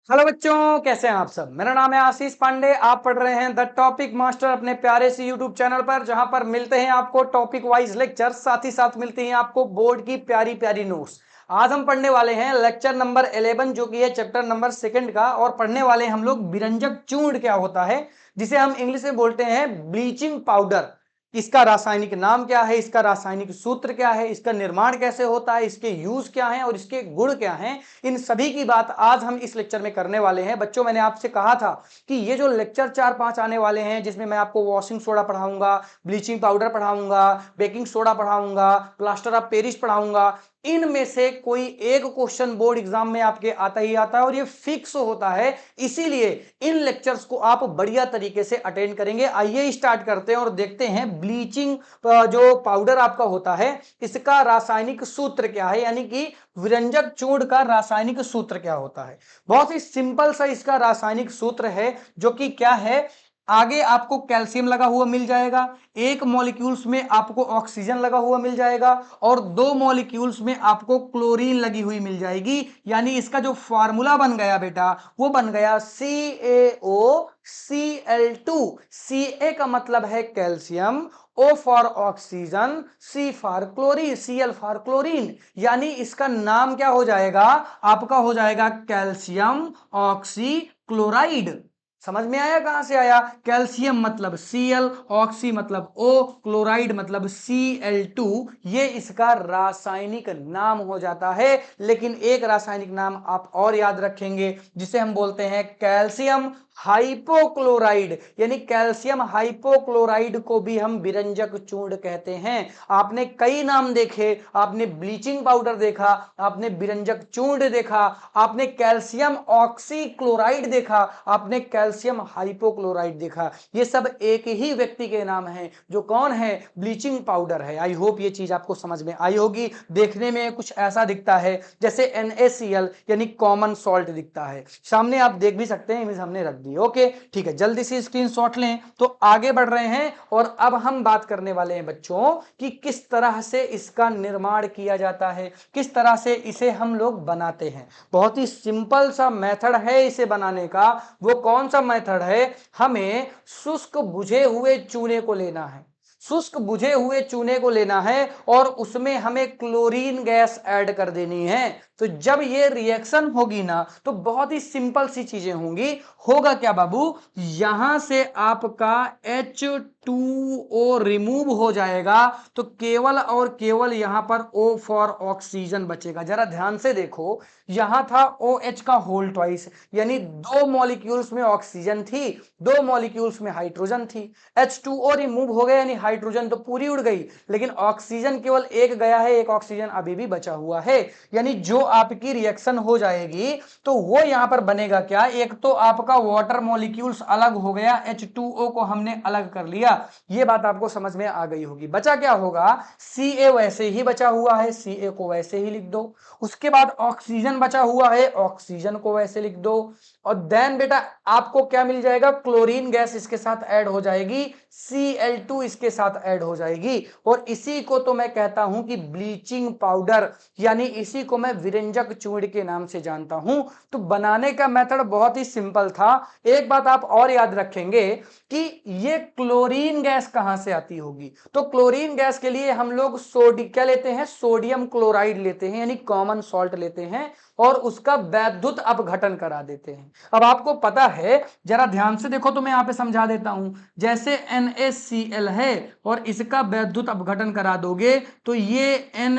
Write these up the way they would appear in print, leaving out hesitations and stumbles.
Hello बच्चों, कैसे हैं आप सब। मेरा नाम है आशीष पांडे। आप पढ़ रहे हैं द टॉपिक मास्टर अपने प्यारे से यूट्यूब चैनल पर, जहां पर मिलते हैं आपको टॉपिक वाइज लेक्चर, साथ ही साथ मिलती हैं आपको बोर्ड की प्यारी प्यारी नोट्स। आज हम पढ़ने वाले हैं लेक्चर नंबर 11, जो कि है चैप्टर नंबर 2 का, और पढ़ने वाले हैं हम लोग विरंजक चूर्ण क्या होता है, जिसे हम इंग्लिश में बोलते हैं ब्लीचिंग पाउडर। इसका रासायनिक नाम क्या है, इसका रासायनिक सूत्र क्या है, इसका निर्माण कैसे होता है, इसके यूज क्या है और इसके गुण क्या हैं, इन सभी की बात आज हम इस लेक्चर में करने वाले हैं। बच्चों, मैंने आपसे कहा था कि ये जो लेक्चर 4-5 आने वाले हैं, जिसमें मैं आपको वॉशिंग सोडा पढ़ाऊंगा, ब्लीचिंग पाउडर पढ़ाऊंगा, बेकिंग सोडा पढ़ाऊंगा, प्लास्टर ऑफ पेरिस पढ़ाऊंगा, इनमें से कोई एक क्वेश्चन बोर्ड एग्जाम में आपके आता ही आता है और ये फिक्स होता है। इसीलिए इन लेक्चर्स को आप बढ़िया तरीके से अटेंड करेंगे। आइए स्टार्ट करते हैं और देखते हैं ब्लीचिंग जो पाउडर आपका होता है, इसका रासायनिक सूत्र क्या है, यानी कि विरंजक चूर्ण का रासायनिक सूत्र क्या होता है। बहुत ही सिंपल सा इसका रासायनिक सूत्र है, जो कि क्या है, आगे आपको कैल्शियम लगा हुआ मिल जाएगा, एक मॉलिक्यूल्स में आपको ऑक्सीजन लगा हुआ मिल जाएगा, और दो मॉलिक्यूल्स में आपको क्लोरीन लगी हुई मिल जाएगी। यानी इसका जो फॉर्मूला बन गया बेटा, वो बन गया CaOCl2। Ca का मतलब है calcium, O for oxygen, C for chlorine, Cl for chlorine. यानी इसका नाम क्या हो जाएगा, आपका हो जाएगा कैल्शियम ऑक्सी क्लोराइड। समझ में आया कहां से आया। कैल्शियम मतलब Cl, ऑक्सी मतलब O, क्लोराइड मतलब Cl2। ये इसका रासायनिक नाम हो जाता है। लेकिन एक रासायनिक नाम आप और याद रखेंगे, जिसे हम बोलते हैं कैल्शियम हाइपोक्लोराइड। यानी कैल्शियम हाइपोक्लोराइड को भी हम विरंजक चूर्ण कहते हैं। आपने कई नाम देखे, आपने ब्लीचिंग पाउडर देखा, आपने विरंजक चूर्ण देखा, आपने कैल्शियम ऑक्सीक्लोराइड देखा, आपने कैल्शियम हाइपोक्लोराइड देखा। ये सब एक ही व्यक्ति के नाम हैं, जो कौन है, ब्लीचिंग पाउडर है। आई होप ये चीज आपको समझ में आई होगी। देखने में कुछ ऐसा दिखता है जैसे NaCl, यानी कॉमन सॉल्ट दिखता है। सामने आप देख भी सकते हैं, इमेज हमने रख दी। ओके, ठीक है, जल्दी से स्क्रीनशॉट लें। तो आगे बढ़ रहे हैं और अब हम बात करने वाले हैं बच्चों कि किस तरह से इसका निर्माण किया जाता है, किस तरह से इसे हम लोग बनाते हैं। बहुत ही सिंपल सा मेथड है इसे बनाने का। वो कौन सा मेथड है, हमें शुष्क बुझे हुए चूने को लेना है, शुष्क बुझे हुए चूने को लेना है और उसमें हमें क्लोरीन गैस ऐड कर देनी है। तो जब ये रिएक्शन होगी ना, तो बहुत ही सिंपल सी चीजें होंगी। होगा क्या बाबू, यहां से आपका H2O रिमूव हो जाएगा, तो केवल और केवल यहां पर O फॉर ऑक्सीजन बचेगा। जरा ध्यान से देखो, यहां था OH का होल ट्वाइस, यानी दो मॉलिक्यूल्स में ऑक्सीजन थी, दो मॉलिक्यूल्स में हाइड्रोजन थी। H2O रिमूव हो गया, यानी हाइड्रोजन तो पूरी उड़ गई, लेकिन ऑक्सीजन केवल एक गया है, एक ऑक्सीजन अभी भी बचा हुआ है। यानी जो आपकी रिएक्शन हो जाएगी, तो वो यहां पर बनेगा क्या, एक तो आपका वाटर मॉलिक्यूल्स अलग हो गया, H2O को हमने अलग कर लिया। ये बात आपको समझ में आ गई होगी। बचा क्या होगा, Ca वैसे ही बचा हुआ है, Ca को वैसे ही लिख दो। उसके बाद ऑक्सीजन बचा हुआ है, ऑक्सीजन को वैसे लिख दो। और देन बेटा आपको क्या मिल जाएगा, क्लोरीन गैस इसके साथ ऐड हो जाएगी, Cl2 इसके साथ ऐड हो जाएगी। और इसी को तो मैं कहता हूं कि ब्लीचिंग पाउडर, यानी इसी को मैं विरंजक चूर्ण के नाम से जानता हूं। तो बनाने का मेथड बहुत ही सिंपल था। एक बात आप और याद रखेंगे कि ये क्लोरीन गैस कहां से आती होगी, तो क्लोरीन गैस के लिए हम लोग क्या लेते हैं, सोडियम क्लोराइड लेते हैं, यानी कॉमन सॉल्ट लेते हैं, और उसका वैद्युत अपघटन करा देते हैं। अब आपको पता है, जरा ध्यान से देखो, तो मैं यहां पे समझा देता हूं। जैसे NaCl है और इसका वैद्युत अपघटन करा दोगे, तो ये Na+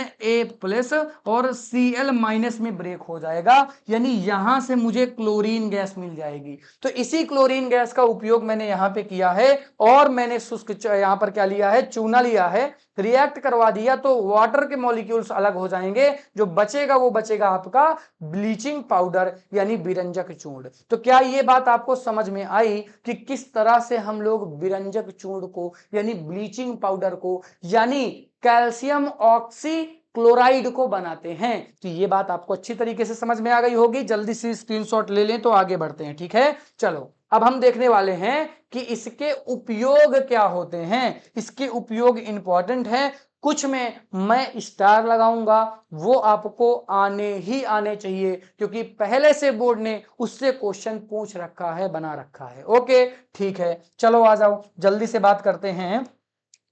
और Cl- में ब्रेक हो जाएगा, यानी यहां से मुझे क्लोरीन गैस मिल जाएगी। तो इसी क्लोरीन गैस का उपयोग मैंने यहां पे किया है, और मैंने शुष्क यहां पर क्या लिया है, चूना लिया है, रिएक्ट करवा दिया, तो वाटर के मॉलिक्यूल्स अलग हो जाएंगे, जो बचेगा वो बचेगा आपका ब्लीचिंग पाउडर, यानी विरंजक चूर्ण। तो क्या ये बात आपको समझ में आई कि किस तरह से हम लोग विरंजक चूर्ण को, यानी ब्लीचिंग पाउडर को, यानी कैल्शियम ऑक्सी क्लोराइड को बनाते हैं। तो ये बात आपको अच्छी तरीके से समझ में आ गई होगी। जल्दी से स्क्रीनशॉट ले लें, तो आगे बढ़ते हैं। ठीक है, चलो अब हम देखने वाले हैं कि इसके उपयोग क्या होते हैं। इसके उपयोग इंपॉर्टेंट है। कुछ में मैं स्टार लगाऊंगा, वो आपको आने ही आने चाहिए, क्योंकि पहले से बोर्ड ने उससे क्वेश्चन पूछ रखा है, बना रखा है। ओके ठीक है, चलो आ जाओ जल्दी से बात करते हैं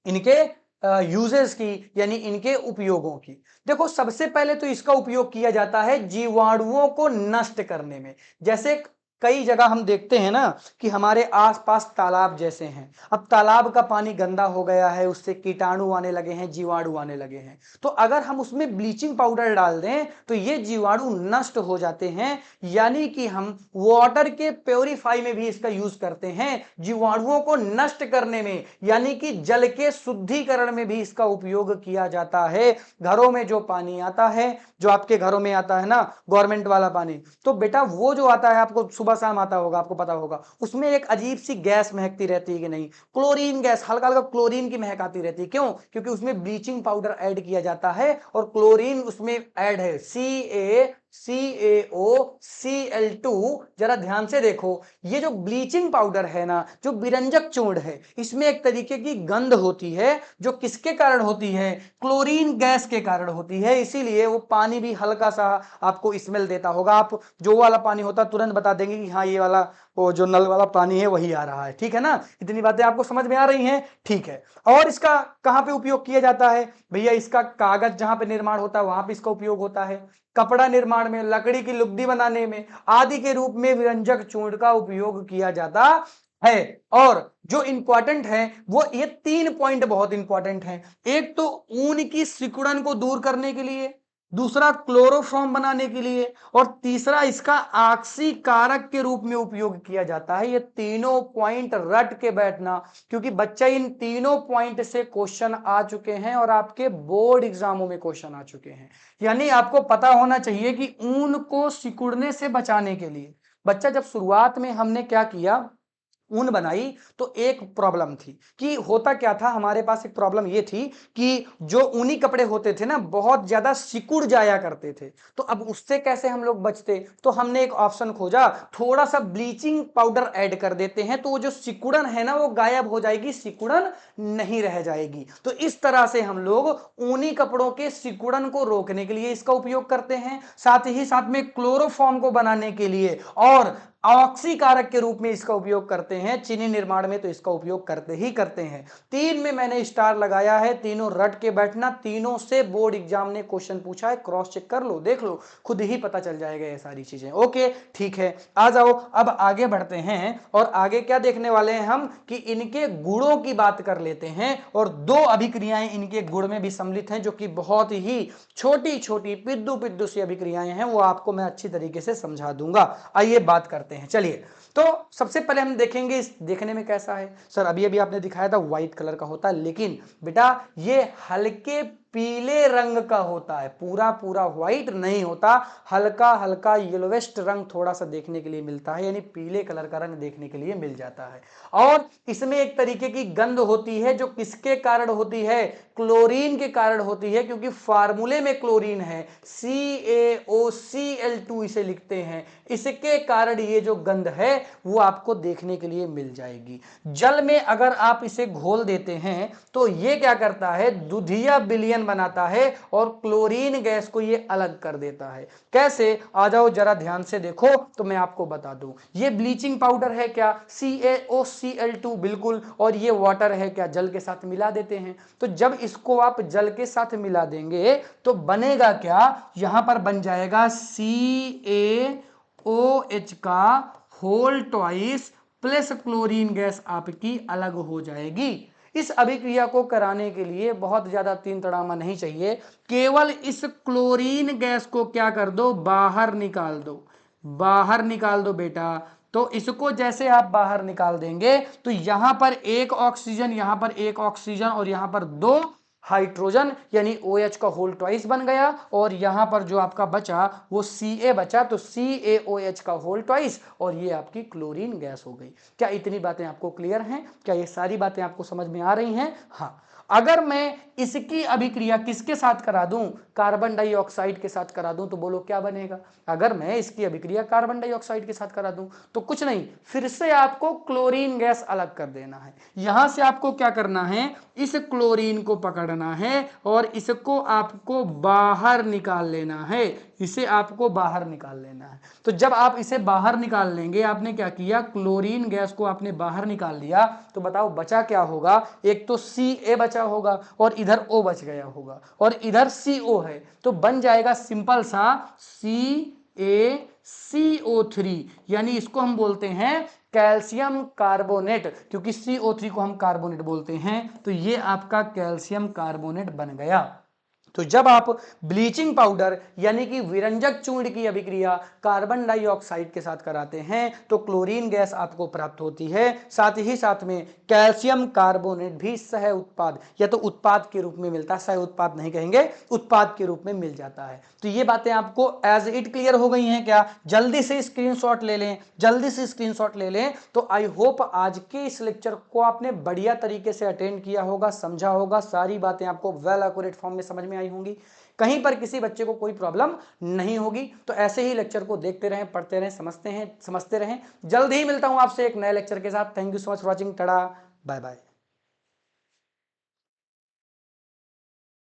इनके यूजेस की, यानी इनके उपयोगों की। देखो सबसे पहले तो इसका उपयोग किया जाता है जीवाणुओं को नष्ट करने में। जैसे कई जगह हम देखते हैं ना कि हमारे आसपास तालाब जैसे हैं, अब तालाब का पानी गंदा हो गया है, उससे कीटाणु आने लगे हैं, जीवाणु आने लगे हैं, तो अगर हम उसमें ब्लीचिंग पाउडर डाल दें तो ये जीवाणु नष्ट हो जाते हैं। यानी कि हम वाटर के प्योरीफाई में भी इसका यूज करते हैं, जीवाणुओं को नष्ट करने में, यानी कि जल के शुद्धिकरण में भी इसका उपयोग किया जाता है। घरों में जो पानी आता है, जो आपके घरों में आता है ना गवर्नमेंट वाला पानी, तो बेटा वो जो आता है आपको सुबह शाम आता होगा, आपको पता होगा, उसमें एक अजीब सी गैस महकती रहती है कि नहीं, क्लोरीन गैस, हल्का हल्का क्लोरीन की महक आती रहती है। क्यों? क्योंकि उसमें ब्लीचिंग पाउडर ऐड किया जाता है और क्लोरीन उसमें ऐड है, CaCO Cl2। जरा ध्यान से देखो, ये जो ब्लीचिंग पाउडर है ना, जो विरंजक चूर्ण है, इसमें एक तरीके की गंध होती है, जो किसके कारण होती है? क्लोरीन गैस के कारण होती है। इसीलिए वो पानी भी हल्का सा आपको स्मेल देता होगा। आप जो वाला पानी होता तुरंत बता देंगे कि हाँ ये वाला, वो जो नल वाला पानी है वही आ रहा है। ठीक है ना, इतनी बातें आपको समझ में आ रही हैं? ठीक है। और इसका कहां पे उपयोग किया जाता है भैया? इसका कागज जहां पे निर्माण होता है वहां पे इसका उपयोग होता है, कपड़ा निर्माण में, लकड़ी की लुगदी बनाने में आदि के रूप में विरंजक चूर्ण का उपयोग किया जाता है। और जो इंपॉर्टेंट है वो ये 3 पॉइंट बहुत इंपॉर्टेंट हैं। एक तो ऊन की सिकुड़न को दूर करने के लिए, दूसरा क्लोरोफॉर्म बनाने के लिए, और तीसरा इसका ऑक्सीकारक के रूप में उपयोग किया जाता है। ये तीनों पॉइंट रट के बैठना, क्योंकि बच्चा इन तीनों पॉइंट से क्वेश्चन आ चुके हैं और आपके बोर्ड एग्जामों में क्वेश्चन आ चुके हैं। यानी आपको पता होना चाहिए कि ऊन को सिकुड़ने से बचाने के लिए, बच्चा जब शुरुआत में हमने क्या किया, ऊन बनाई, तो एक प्रॉब्लम थी कि होता क्या था, हमारे पास एक प्रॉब्लम ये थी कि जो ऊनी कपड़े होते थे ना बहुत ज्यादा सिकुड़ जाया करते थे। तो अब उससे कैसे हम लोग बचते? तो हमने एक ऑप्शन खोजा, थोड़ा सा ब्लीचिंग पाउडर ऐड कर देते हैं तो वो जो सिकुड़न है ना वो गायब हो जाएगी, सिकुड़न नहीं रह जाएगी। तो इस तरह से हम लोग ऊनी कपड़ों के सिकुड़न को रोकने के लिए इसका उपयोग करते हैं, साथ ही साथ में क्लोरोफॉर्म को बनाने के लिए और ऑक्सीकारक के रूप में इसका उपयोग करते हैं। चीनी निर्माण में तो इसका उपयोग करते ही करते हैं। 3 में मैंने स्टार लगाया है, तीनों रट के बैठना, तीनों से बोर्ड एग्जाम ने क्वेश्चन पूछा है, क्रॉस चेक कर लो, देख लो, खुद ही पता चल जाएगा ये सारी चीजें। ओके ठीक है, आ जाओ अब आगे बढ़ते हैं। और आगे क्या देखने वाले हैं हम कि इनके गुणों की बात कर लेते हैं, और 2 अभिक्रियाएं इनके गुण में भी सम्मिलित हैं जो कि बहुत ही छोटी छोटी पिद्दू पिद्दू सी अभिक्रियाएं हैं, वो आपको मैं अच्छी तरीके से समझा दूंगा। आइए बात करते हैं। चलिए, तो सबसे पहले हम देखेंगे इस देखने में कैसा है। सर अभी अभी आपने दिखाया था व्हाइट कलर का होता है, लेकिन बेटा ये हल्के पीले रंग का होता है, पूरा पूरा व्हाइट नहीं होता, हल्का हल्का येलोवेस्ट रंग थोड़ा सा देखने के लिए मिलता है, यानी पीले कलर का रंग देखने के लिए मिल जाता है। और इसमें एक तरीके की गंध होती है, जो किसके कारण होती है? क्लोरीन के कारण होती है, क्योंकि फार्मूले में क्लोरीन है, CaOCl2 इसे लिखते हैं। इसके कारण ये जो गंध है वो आपको देखने के लिए मिल जाएगी। जल में अगर आप इसे घोल देते हैं तो ये क्या करता है, दुधिया विलयन बनाता है और क्लोरीन गैस को ये अलग कर देता है। कैसे? आ जाओ जरा ध्यान से देखो तो मैं आपको बता दूं। ये ब्लीचिंग पाउडर है क्या? CaOCl2 बिल्कुल। और ये वाटर है क्या? जल के साथ मिला देते हैं। तो जब इसको आप जल के साथ मिला देंगे तो बनेगा क्या? यहां पर बन जाएगा CaOH का whole twice plus chlorine gas आपकी अलग हो जाएगी। इस अभिक्रिया को कराने के लिए बहुत ज्यादा तीन तड़ामा नहीं चाहिए, केवल इस क्लोरीन गैस को क्या कर दो, बाहर निकाल दो, बाहर निकाल दो बेटा। तो इसको जैसे आप बाहर निकाल देंगे तो यहां पर एक ऑक्सीजन, यहां पर एक ऑक्सीजन और यहां पर 2 हाइड्रोजन, यानी OH का होल ट्वाइस बन गया, और यहां पर जो आपका बचा वो Ca बचा, तो CaOH का होल ट्वाइस, और ये आपकी क्लोरीन गैस हो गई। क्या इतनी बातें आपको क्लियर हैं? क्या ये सारी बातें आपको समझ में आ रही हैं? हाँ। अगर मैं इसकी अभिक्रिया किसके साथ करा दूं, कार्बन डाइऑक्साइड के साथ करा दूं, तो बोलो क्या बनेगा। अगर मैं इसकी अभिक्रिया कार्बन डाइऑक्साइड के साथ करा दूं तो कुछ नहीं, फिर से आपको क्लोरीन गैस अलग कर देना है। यहां से आपको क्या करना है, इस क्लोरीन को पकड़ना है और इसको आपको बाहर निकाल लेना है, इसे आपको बाहर निकाल लेना है। तो जब आप इसे बाहर निकाल लेंगे, आपने क्या किया, क्लोरीन गैस को आपने बाहर निकाल लिया, तो बताओ बचा क्या होगा, एक तो Ca बचा होगा और इधर O बच गया होगा और इधर CO है, तो बन जाएगा सिंपल सा CaCO3, यानी इसको हम बोलते हैं कैल्शियम कार्बोनेट, क्योंकि CO3 को हम कार्बोनेट बोलते हैं, तो ये आपका कैल्शियम कार्बोनेट बन गया। तो जब आप ब्लीचिंग पाउडर यानी कि विरंजक चूर्ण की अभिक्रिया कार्बन डाइऑक्साइड के साथ कराते हैं तो क्लोरीन गैस आपको प्राप्त होती है, साथ ही साथ में कैल्शियम कार्बोनेट भी सह उत्पाद या तो उत्पाद के रूप में मिलता है, सह उत्पाद नहीं कहेंगे, उत्पाद के रूप में मिल जाता है। तो ये बातें आपको एज इट क्लियर हो गई हैं क्या, जल्दी से स्क्रीनशॉट ले लें, जल्दी से स्क्रीनशॉट ले लें। तो आई होप आज के इस लेक्चर को आपने बढ़िया तरीके से अटेंड किया होगा, समझा होगा, सारी बातें आपको वेल एक्यूरेट फॉर्म में समझ में आई होंगी, कहीं पर किसी बच्चे को कोई प्रॉब्लम नहीं होगी। तो ऐसे ही लेक्चर को देखते रहें, पढ़ते रहें, समझते रहें। जल्द ही मिलता हूं आपसे एक नए लेक्चर के साथ। Thank you so much for watching. Tata, bye bye.